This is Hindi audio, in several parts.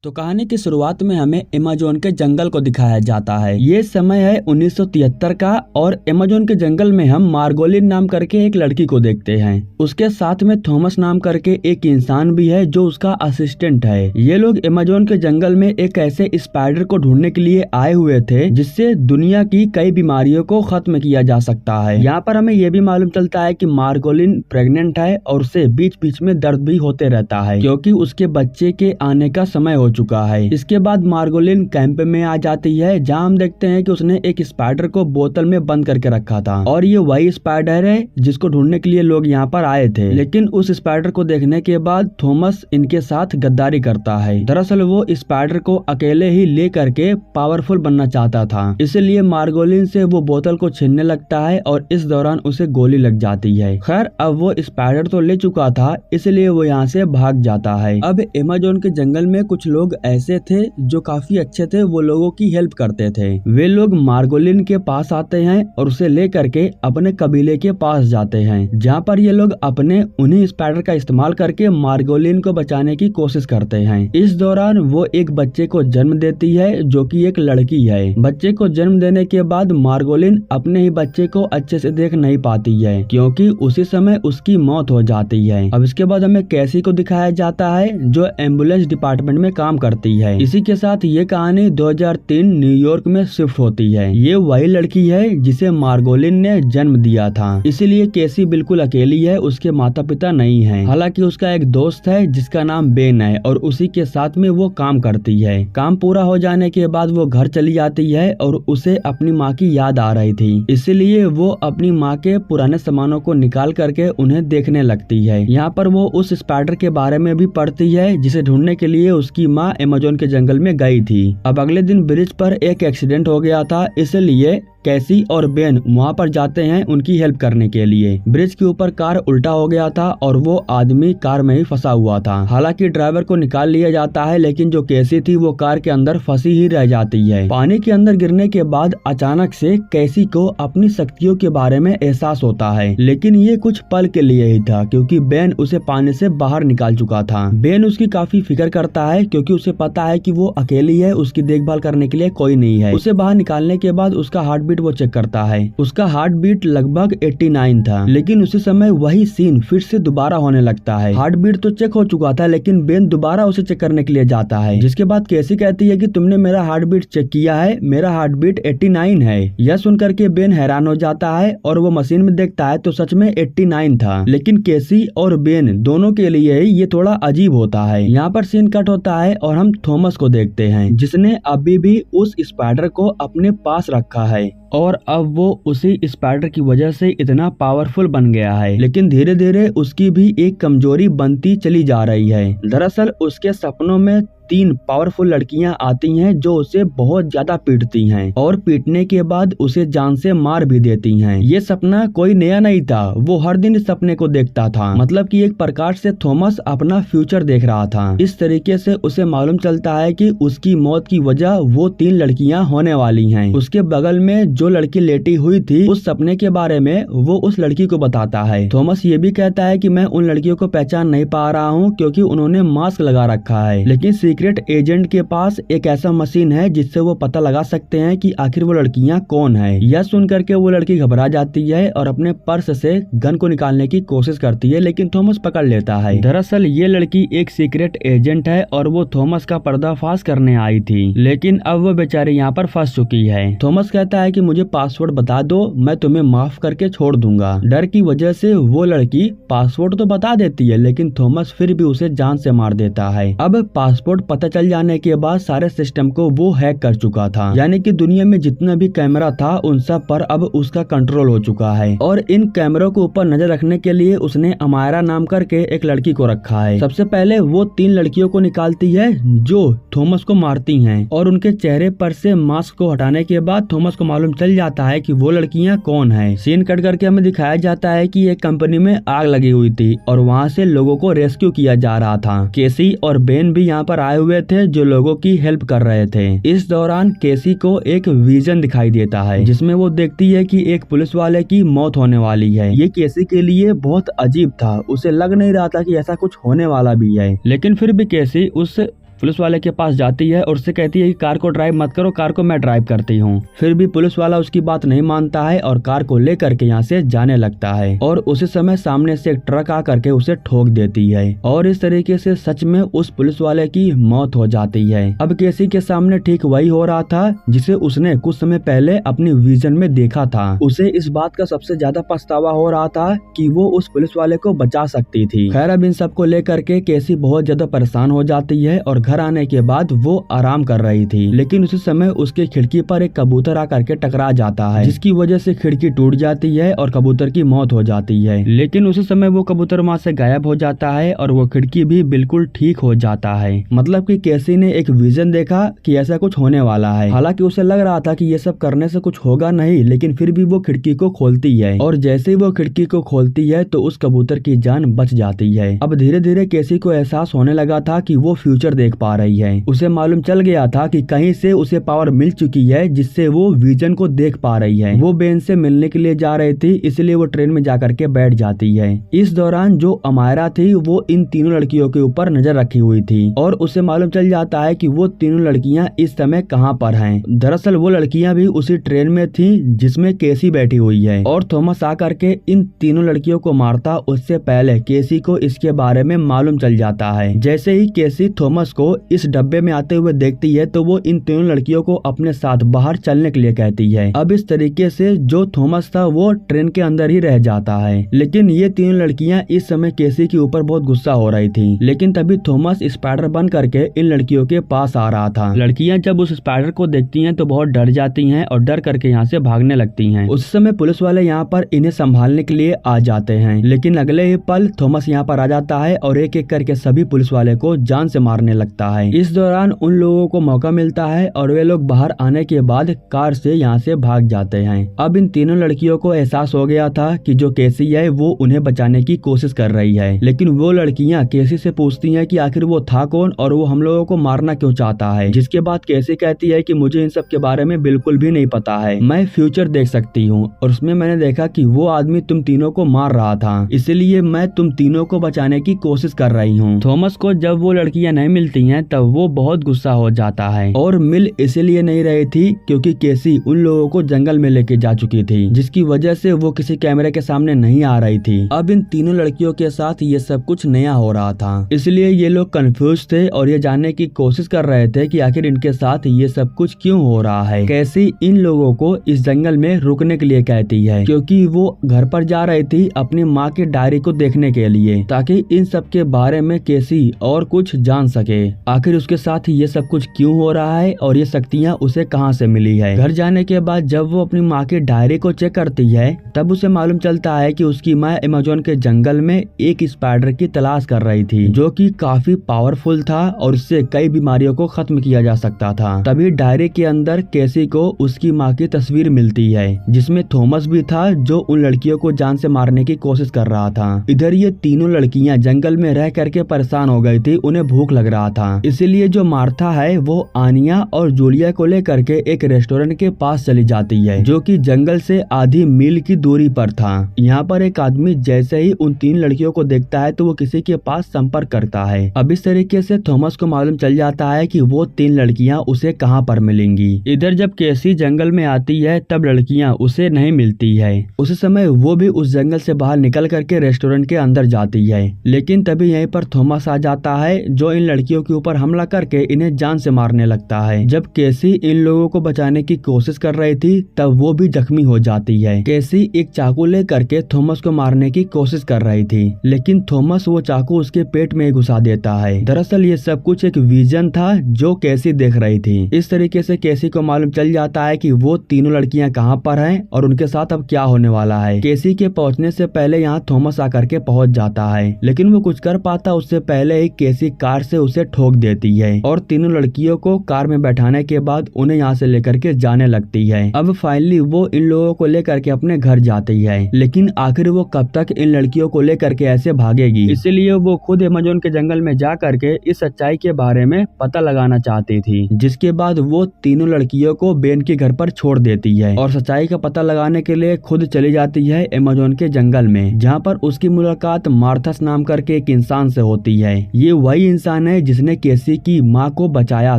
तो कहानी की शुरुआत में हमें अमेज़न के जंगल को दिखाया जाता है। ये समय है 1973 का और अमेज़न के जंगल में हम मार्गोलिन नाम करके एक लड़की को देखते हैं। उसके साथ में थॉमस नाम करके एक इंसान भी है जो उसका असिस्टेंट है। ये लोग अमेज़न के जंगल में एक ऐसे स्पाइडर को ढूंढने के लिए आए हुए थे जिससे दुनिया की कई बीमारियों को खत्म किया जा सकता है। यहाँ पर हमें ये भी मालूम चलता है कि मार्गोलिन प्रेग्नेंट है और उसे बीच बीच में दर्द भी होते रहता है क्योंकि उसके बच्चे के आने का समय हो चुका है। इसके बाद मार्गोलिन कैंप में आ जाती है जहां हम देखते हैं कि उसने एक स्पाइडर को बोतल में बंद करके रखा था और ये वही स्पाइडर है जिसको ढूंढने के लिए लोग यहाँ पर आए थे। लेकिन उस स्पाइडर को देखने के बाद थॉमस इनके साथ गद्दारी करता है। दरअसल वो स्पाइडर को अकेले ही ले करके पावरफुल बनना चाहता था, इसलिए मार्गोलिन से वो बोतल को छीनने लगता है और इस दौरान उसे गोली लग जाती है। खैर अब वो स्पाइडर तो ले चुका था इसलिए वो यहाँ से भाग जाता है। अब अमेज़न के जंगल में कुछ लोग ऐसे थे जो काफी अच्छे थे, वो लोगों की हेल्प करते थे। वे लोग मार्गोलिन के पास आते हैं और उसे लेकर के अपने कबीले के पास जाते हैं जहाँ पर ये लोग अपने उन्हीं स्पाइडर का इस्तेमाल करके मार्गोलिन को बचाने की कोशिश करते हैं। इस दौरान वो एक बच्चे को जन्म देती है जो कि एक लड़की है। बच्चे को जन्म देने के बाद मार्गोलिन अपने ही बच्चे को अच्छे से देख नहीं पाती है क्योंकि उसी समय उसकी मौत हो जाती है। अब इसके बाद हमें कैसी को दिखाया जाता है जो एम्बुलेंस डिपार्टमेंट में काम करती है। इसी के साथ ये कहानी 2003 न्यूयॉर्क में शिफ्ट होती है। ये वही लड़की है जिसे मार्गोलिन ने जन्म दिया था, इसीलिए कैसी बिल्कुल अकेली है, उसके माता पिता नहीं हैं। हालांकि उसका एक दोस्त है जिसका नाम बेन है और उसी के साथ में वो काम करती है। काम पूरा हो जाने के बाद वो घर चली जाती है और उसे अपनी माँ की याद आ रही थी, इसलिए वो अपनी माँ के पुराने सामानों को निकाल करके उन्हें देखने लगती है। यहाँ पर वो उस स्पाइडर के बारे में भी पढ़ती है जिसे ढूंढने के लिए उसकी माँ अमेज़न के जंगल में गई थी। अब अगले दिन ब्रिज पर एक एक्सीडेंट हो गया था, इसलिए कैसी और बेन वहाँ पर जाते हैं उनकी हेल्प करने के लिए। ब्रिज के ऊपर कार उल्टा हो गया था और वो आदमी कार में ही फंसा हुआ था। हालांकि ड्राइवर को निकाल लिया जाता है लेकिन जो कैसी थी वो कार के अंदर फंसी ही रह जाती है। पानी के अंदर गिरने के बाद अचानक से कैसी को अपनी शक्तियों के बारे में एहसास होता है, लेकिन ये कुछ पल के लिए ही था क्योंकि बेन उसे पानी से बाहर निकाल चुका था। बेन उसकी काफी फिक्र करता है क्योंकि उसे पता है कि वो अकेली है, उसकी देखभाल करने के लिए कोई नहीं है। उसे बाहर निकालने के बाद उसका हार्ट वो चेक करता है। उसका हार्ट बीट लगभग 89 था, लेकिन उसी समय वही सीन फिर से दोबारा होने लगता है। हार्ट बीट तो चेक हो चुका था लेकिन बेन दोबारा उसे चेक करने के लिए जाता है, जिसके बाद कैसी कहती है कि तुमने मेरा हार्ट बीट चेक किया है, मेरा हार्ट बीट 89 है। यह सुनकर के बेन हैरान हो जाता है और वो मशीन में देखता है तो सच में 89 था, लेकिन कैसी और बेन दोनों के लिए ये थोड़ा अजीब होता है। यहाँ पर सीन कट होता है और हम थॉमस को देखते हैं जिसने अभी भी उस स्पाइडर को अपने पास रखा है और अब वो उसी स्पाइडर की वजह से इतना पावरफुल बन गया है, लेकिन धीरे धीरे उसकी भी एक कमजोरी बनती चली जा रही है। दरअसल उसके सपनों में 3 पावरफुल लड़कियां आती हैं जो उसे बहुत ज्यादा पीटती हैं और पीटने के बाद उसे जान से मार भी देती हैं। ये सपना कोई नया नहीं था, वो हर दिन इस सपने को देखता था, मतलब कि एक प्रकार से थॉमस अपना फ्यूचर देख रहा था। इस तरीके से उसे मालूम चलता है कि उसकी मौत की वजह वो 3 लड़कियां होने वाली हैं। उसके बगल में जो लड़की लेटी हुई थी उस सपने के बारे में वो उस लड़की को बताता है। थॉमस ये भी कहता है कि मैं उन लड़कियों को पहचान नहीं पा रहा हूँ क्योंकि उन्होंने मास्क लगा रखा है, लेकिन सीक्रेट एजेंट के पास एक ऐसा मशीन है जिससे वो पता लगा सकते हैं कि आखिर वो लड़कियां कौन है। यह सुन करके वो लड़की घबरा जाती है और अपने पर्स से गन को निकालने की कोशिश करती है, लेकिन थॉमस पकड़ लेता है। दरअसल ये लड़की एक सीक्रेट एजेंट है और वो थॉमस का पर्दाफाश करने आई थी, लेकिन अब वो बेचारी यहाँ पर फंस चुकी है। थॉमस कहता है कि मुझे पासवर्ड बता दो, मैं तुम्हें माफ करके छोड़ दूंगा। डर की वजह से वो लड़की पासवर्ड तो बता देती है लेकिन थॉमस फिर भी उसे जान से मार देता है। अब पासवर्ड पता चल जाने के बाद सारे सिस्टम को वो हैक कर चुका था, यानी कि दुनिया में जितना भी कैमरा था उन सब पर अब उसका कंट्रोल हो चुका है और इन कैमरों के ऊपर नजर रखने के लिए उसने अमायरा नाम करके एक लड़की को रखा है। सबसे पहले वो 3 लड़कियों को निकालती है जो थॉमस को मारती हैं और उनके चेहरे पर से मास्क को हटाने के बाद थॉमस को मालूम चल जाता है कि वो लड़कियां कौन है। सीन कट करके हमें दिखाया जाता है कि एक कंपनी में आग लगी हुई थी और वहाँ से लोगों को रेस्क्यू किया जा रहा था। केसी और बेन भी यहाँ पर आए हुए थे जो लोगों की हेल्प कर रहे थे। इस दौरान केसी को एक विजन दिखाई देता है जिसमें वो देखती है कि एक पुलिस वाले की मौत होने वाली है। ये केसी के लिए बहुत अजीब था, उसे लग नहीं रहा था कि ऐसा कुछ होने वाला भी है, लेकिन फिर भी केसी उस पुलिस वाले के पास जाती है और उससे कहती है कि कार को ड्राइव मत करो, कार को मैं ड्राइव करती हूँ। फिर भी पुलिस वाला उसकी बात नहीं मानता है और कार को लेकर के यहाँ से जाने लगता है और उसी समय सामने से एक ट्रक आकर के उसे ठोक देती है और इस तरीके से सच में उस पुलिस वाले की मौत हो जाती है। अब केसी के सामने ठीक वही हो रहा था जिसे उसने कुछ समय पहले अपनी विजन में देखा था। उसे इस बात का सबसे ज्यादा पछतावा हो रहा था कि वो उस पुलिस वाले को बचा सकती थी। खैर अब इन सबको लेकर के केसी बहुत ज्यादा परेशान हो जाती है और घर आने के बाद वो आराम कर रही थी, लेकिन उसी समय उसके खिड़की पर एक कबूतर आकर के टकरा जाता है, जिसकी वजह से खिड़की टूट जाती है और कबूतर की मौत हो जाती है। लेकिन उसी समय वो कबूतर वहाँ से गायब हो जाता है और वो खिड़की भी बिल्कुल ठीक हो जाता है। मतलब कि केसी ने एक विजन देखा कि ऐसा कुछ होने वाला है। हालांकि उसे लग रहा था कि ये सब करने से कुछ होगा नहीं, लेकिन फिर भी वो खिड़की को खोलती है और जैसे ही वो खिड़की को खोलती है तो उस कबूतर की जान बच जाती है। अब धीरे धीरे केसी को एहसास होने लगा था कि वो फ्यूचर देख पा रही है। उसे मालूम चल गया था कि कहीं से उसे पावर मिल चुकी है जिससे वो विजन को देख पा रही है। वो बेन से मिलने के लिए जा रही थी, इसलिए वो ट्रेन में जाकर के बैठ जाती है। इस दौरान जो अमायरा थी वो इन तीनों लड़कियों के ऊपर नजर रखी हुई थी और उसे मालूम चल जाता है कि वो तीनों लड़कियां इस समय कहां पर हैं। दरअसल वो लड़कियां भी उसी ट्रेन में थी जिसमें केसी बैठी हुई है और थॉमस आकर के इन तीनों लड़कियों को मारता उससे पहले केसी को इसके बारे में मालूम चल जाता है। जैसे ही केसी थॉमस को इस डब्बे में आते हुए देखती है तो वो इन तीनों लड़कियों को अपने साथ बाहर चलने के लिए कहती है। अब इस तरीके से जो थॉमस था वो ट्रेन के अंदर ही रह जाता है, लेकिन ये तीनों लड़कियां इस समय केसी के ऊपर बहुत गुस्सा हो रही थी। लेकिन तभी थॉमस स्पाइडर बन करके इन लड़कियों के पास आ रहा था। लड़कियां जब उस स्पाइडर को देखती हैं तो बहुत डर जाती हैं और डर करके यहाँ से भागने लगती हैं। उस समय पुलिस वाले यहाँ पर इन्हें संभालने के लिए आ जाते हैं, लेकिन अगले ही पल थॉमस यहाँ पर आ जाता है और एक एक करके सभी पुलिस वाले को जान से मारने लगता है। इस दौरान उन लोगों को मौका मिलता है और वे लोग बाहर आने के बाद कार से यहाँ से भाग जाते हैं। अब इन तीनों लड़कियों को एहसास हो गया था कि जो केसी है वो उन्हें बचाने की कोशिश कर रही है, लेकिन वो लड़कियां केसी से पूछती हैं कि आखिर वो था कौन और वो हम लोगों को मारना क्यों चाहता है। जिसके बाद केसी कहती है कि मुझे इन सब के बारे में बिल्कुल भी नहीं पता है, मैं फ्यूचर देख सकती हूँ और उसमें मैंने देखा कि वो आदमी तुम तीनों को मार रहा था, इसलिए मैं तुम तीनों को बचाने की कोशिश कर रही हूँ। थॉमस को जब वो लड़कियां नहीं मिलती हैं तब वो बहुत गुस्सा हो जाता है और मिल इसलिए नहीं रही थी क्योंकि केसी उन लोगों को जंगल में लेके जा चुकी थी, जिसकी वजह से वो किसी कैमरे के सामने नहीं आ रही थी। अब इन तीनों लड़कियों के साथ ये सब कुछ नया हो रहा था, इसलिए ये लोग कंफ्यूज थे और ये जानने की कोशिश कर रहे थे कि आखिर इनके साथ ये सब कुछ क्यों हो रहा है। कैसी इन लोगों को इस जंगल में रुकने के लिए कहती है क्योंकि वो घर पर जा रही थी अपनी माँ की डायरी को देखने के लिए, ताकि इन सब के बारे में केसी और कुछ जान सके। आखिर उसके साथ ये सब कुछ क्यों हो रहा है और ये शक्तियाँ उसे कहाँ से मिली है। घर जाने के बाद जब वो अपनी माँ की डायरी को चेक करती है तब उसे मालूम चलता है कि उसकी माँ अमेज़न के जंगल में एक स्पाइडर की तलाश कर रही थी जो कि काफी पावरफुल था और उससे कई बीमारियों को खत्म किया जा सकता था। तभी डायरी के अंदर केसी को उसकी माँ की तस्वीर मिलती है जिसमें थॉमस भी था जो उन लड़कियों को जान से मारने की कोशिश कर रहा था। इधर ये तीनों लड़कियां जंगल में रह करके परेशान हो गई थी, उन्हें भूख लग रहा था, इसलिए जो मार्था है वो आनिया और जूलिया को लेकर के एक रेस्टोरेंट के पास चली जाती है जो कि जंगल से आधी मील की दूरी पर था। यहाँ पर एक आदमी जैसे ही उन तीन लड़कियों को देखता है तो वो किसी के पास संपर्क करता है। अब इस तरीके से थॉमस को मालूम चल जाता है कि वो तीन लड़कियां उसे कहां पर मिलेंगी। इधर जब केसी जंगल में आती है तब लड़कियां उसे नहीं मिलती है। उस समय वो भी उस जंगल से बाहर निकल करके रेस्टोरेंट के अंदर जाती है, लेकिन तभी यहीं पर थॉमस आ जाता है जो इन लड़कियों के ऊपर हमला करके इन्हें जान से मारने लगता है। जब केसी इन लोगों को बचाने की कोशिश कर रही थी तब वो भी जख्मी हो जाती है। केसी एक चाकू लेकर के थॉमस को मारने की कोशिश कर रही थी, लेकिन थॉमस वो चाकू उसके पेट में घुसा देता है। दरअसल ये सब कुछ एक विजन था जो केसी देख रही थी। इस तरीके से केसी को मालूम चल जाता है कि वो तीनों लड़कियां कहां पर हैं और उनके साथ अब क्या होने वाला है। केसी के पहुंचने से पहले यहाँ थॉमस आकर के पहुंच जाता है, लेकिन वो कुछ कर पाता उससे पहले ही केसी कार से उसे ठोक देती है और तीनों लड़कियों को कार में बैठाने के बाद उन्हें यहाँ से लेकर के जाने लगती है। अब फाइनली वो इन लोगों को लेकर के अपने घर जाती है, लेकिन आखिर वो कब तक इन लड़कियों को लेकर के ऐसे भागेगी, इसलिए वो खुद अमेज़न के जंगल में जा करके इस सच्चाई के बारे में पता लगाना चाहती थी। जिसके बाद वो तीनों लड़कियों को बेन के घर पर छोड़ देती है और सच्चाई का पता लगाने के लिए खुद चली जाती है अमेज़न के जंगल में, जहाँ पर उसकी मुलाकात मार्थस नाम करके एक इंसान से होती है। ये वही इंसान है जिसने उसने केसी की माँ को बचाया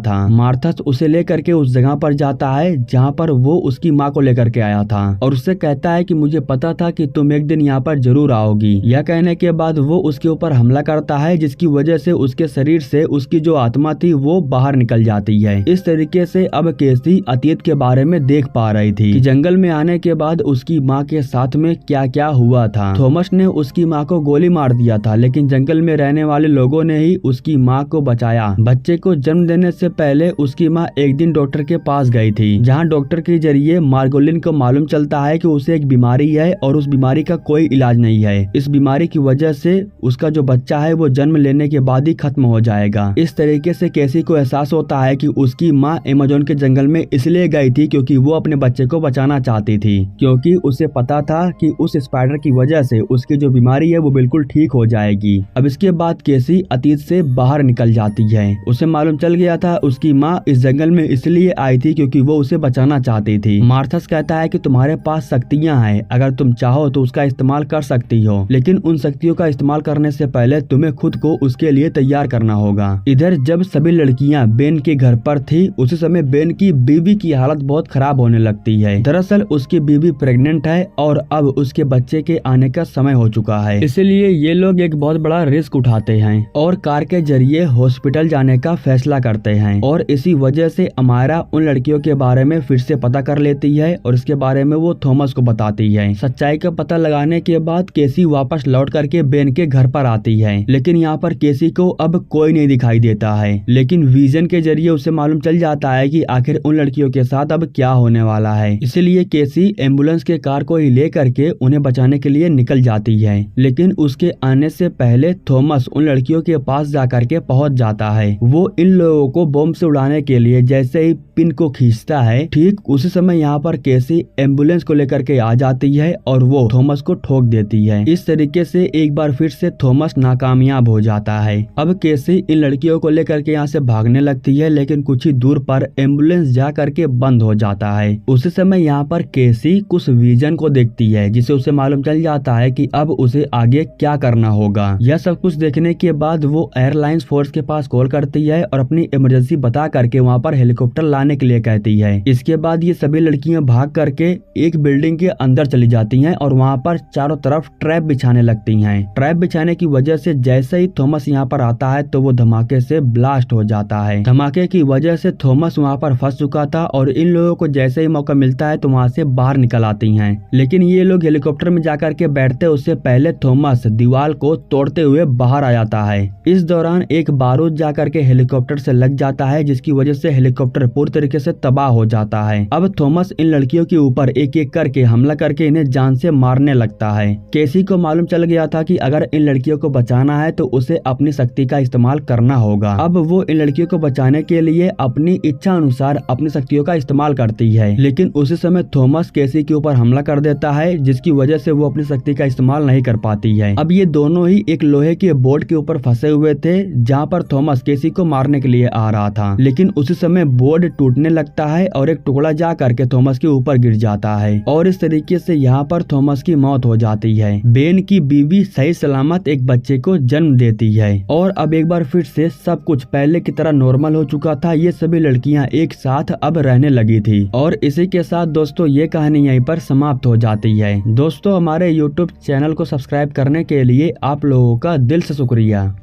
था। मार्थस उसे लेकर के उस जगह पर जाता है जहाँ पर वो उसकी माँ को लेकर के आया था और उससे कहता है कि मुझे पता था कि तुम एक दिन यहाँ पर जरूर आओगी। यह कहने के बाद वो उसके ऊपर हमला करता है, जिसकी वजह से उसके शरीर से उसकी जो आत्मा थी वो बाहर निकल जाती है। इस तरीके से अब केसी अतीत के बारे में देख पा रही थी कि जंगल में आने के बाद उसकी माँ के साथ में क्या क्या हुआ था। थॉमस ने उसकी माँ को गोली मार दिया था, लेकिन जंगल में रहने वाले लोगों ने ही उसकी माँ को बचाया। बच्चे को जन्म देने से पहले उसकी माँ एक दिन डॉक्टर के पास गई थी, जहाँ डॉक्टर के जरिए मार्गोलिन को मालूम चलता है कि उसे एक बीमारी है और उस बीमारी का कोई इलाज नहीं है। इस बीमारी की वजह से उसका जो बच्चा है वो जन्म लेने के बाद ही खत्म हो जाएगा। इस तरीके से केसी को एहसास होता है कि उसकी माँ अमेज़न के जंगल में इसलिए गई थी क्योंकि वो अपने बच्चे को बचाना चाहती थी, क्योंकि उसे पता था कि उस स्पाइडर की वजह से उसकी जो बीमारी है वो बिल्कुल ठीक हो जाएगी। अब इसके बाद केसी अतीत से बाहर निकल जाती है। उसे मालूम चल गया था उसकी माँ इस जंगल में इसलिए आई थी क्योंकि वो उसे बचाना चाहती थी। मार्थस कहता है कि तुम्हारे पास शक्तियां हैं, अगर तुम चाहो तो उसका इस्तेमाल कर सकती हो, लेकिन उन शक्तियों का इस्तेमाल करने से पहले तुम्हें खुद को उसके लिए तैयार करना होगा। इधर जब सभी लड़कियां बेन के घर पर थी, उसी समय बेन की बीवी की हालत बहुत खराब होने लगती है। दरअसल उसकी बीवी प्रेग्नेंट है और अब उसके बच्चे के आने का समय हो चुका है, इसलिए ये लोग एक बहुत बड़ा रिस्क उठाते हैं और कार के जरिए हॉस्पिटल जाने का फैसला करते हैं। और इसी वजह से अमायरा उन लड़कियों के बारे में फिर से पता कर लेती है और इसके बारे में वो थॉमस को बताती है। सच्चाई का पता लगाने के बाद केसी वापस लौट करके बेन के घर पर आती है, लेकिन यहाँ पर केसी को अब कोई नहीं दिखाई देता है। लेकिन विजन के जरिए उसे मालूम चल जाता है कि आखिर उन लड़कियों के साथ अब क्या होने वाला है। इसलिए केसी एम्बुलेंस के कार को ही ले करके उन्हें बचाने के लिए निकल जाती है, लेकिन उसके आने से पहले थॉमस उन लड़कियों के पास जाकर के पहुंच जाता है। वो इन लोगों को बॉम्ब से उड़ाने के लिए जैसे ही पिन को खींचता है, ठीक उसी समय यहाँ पर केसी एम्बुलेंस को लेकर के आ जाती है और वो थॉमस को ठोक देती है। इस तरीके से एक बार फिर से थॉमस नाकामयाब हो जाता है। अब केसी इन लड़कियों को लेकर के यहाँ से भागने लगती है, लेकिन कुछ ही दूर पर एम्बुलेंस जा करके बंद हो जाता है। उसी समय यहाँ पर केसी कुछ विजन को देखती है, जिसे उसे मालूम चल जाता है कि अब उसे आगे क्या करना होगा। यह सब कुछ देखने के बाद वो एयरलाइंस फोर्स के पास कॉल करती है और अपनी इमरजेंसी बता करके वहाँ पर हेलीकॉप्टर लाने के लिए कहती है। इसके बाद ये सभी लड़कियां भाग करके एक बिल्डिंग के अंदर चली जाती हैं और वहाँ पर चारों तरफ ट्रैप बिछाने लगती हैं। ट्रैप बिछाने की वजह से जैसे ही थॉमस यहाँ पर आता है तो वो धमाके से ब्लास्ट हो जाता है। धमाके की वजह से थॉमस वहाँ पर फंस चुका था और इन लोगों को जैसे ही मौका मिलता है तो वहाँ से बाहर निकल आती हैं। लेकिन ये लोग हेलीकॉप्टर में जाकर के बैठते उससे पहले थॉमस दीवार को तोड़ते हुए बाहर आ जाता है। इस दौरान एक बारूद जाकर के हेलीकॉप्टर से लग जाता है, जिसकी वजह से हेलीकॉप्टर पूरी तरीके से तबाह हो जाता है। अब थॉमस इन लड़कियों के ऊपर एक एक करके हमला करके इन्हें जान से मारने लगता है। केसी को मालूम चल गया था कि अगर इन लड़कियों को बचाना है तो उसे अपनी शक्ति का इस्तेमाल करना होगा। अब वो इन लड़कियों को बचाने के लिए अपनी इच्छा अनुसार अपनी शक्तियों का इस्तेमाल करती है, लेकिन उसी समय थॉमस केसी के ऊपर हमला कर देता है, जिसकी वजह से वो अपनी शक्ति का इस्तेमाल नहीं कर पाती है। अब ये दोनों ही एक लोहे के बोर्ड के ऊपर फंसे हुए थे, जहाँ पर थॉमस केसी को मारने के लिए आ रहा था, लेकिन उसी समय बोर्ड टूटने लगता है और एक टुकड़ा जा करके थॉमस के ऊपर गिर जाता है और इस तरीके से यहाँ पर थॉमस की मौत हो जाती है। बेन की बीवी सही सलामत एक बच्चे को जन्म देती है और अब एक बार फिर से सब कुछ पहले की तरह नॉर्मल हो चुका था। ये सभी लड़कियां एक साथ अब रहने लगी थी और इसी के साथ दोस्तों ये कहानी यहीं पर समाप्त हो जाती है। दोस्तों हमारे YouTube चैनल को सब्सक्राइब करने के लिए आप लोगों का दिल से शुक्रिया।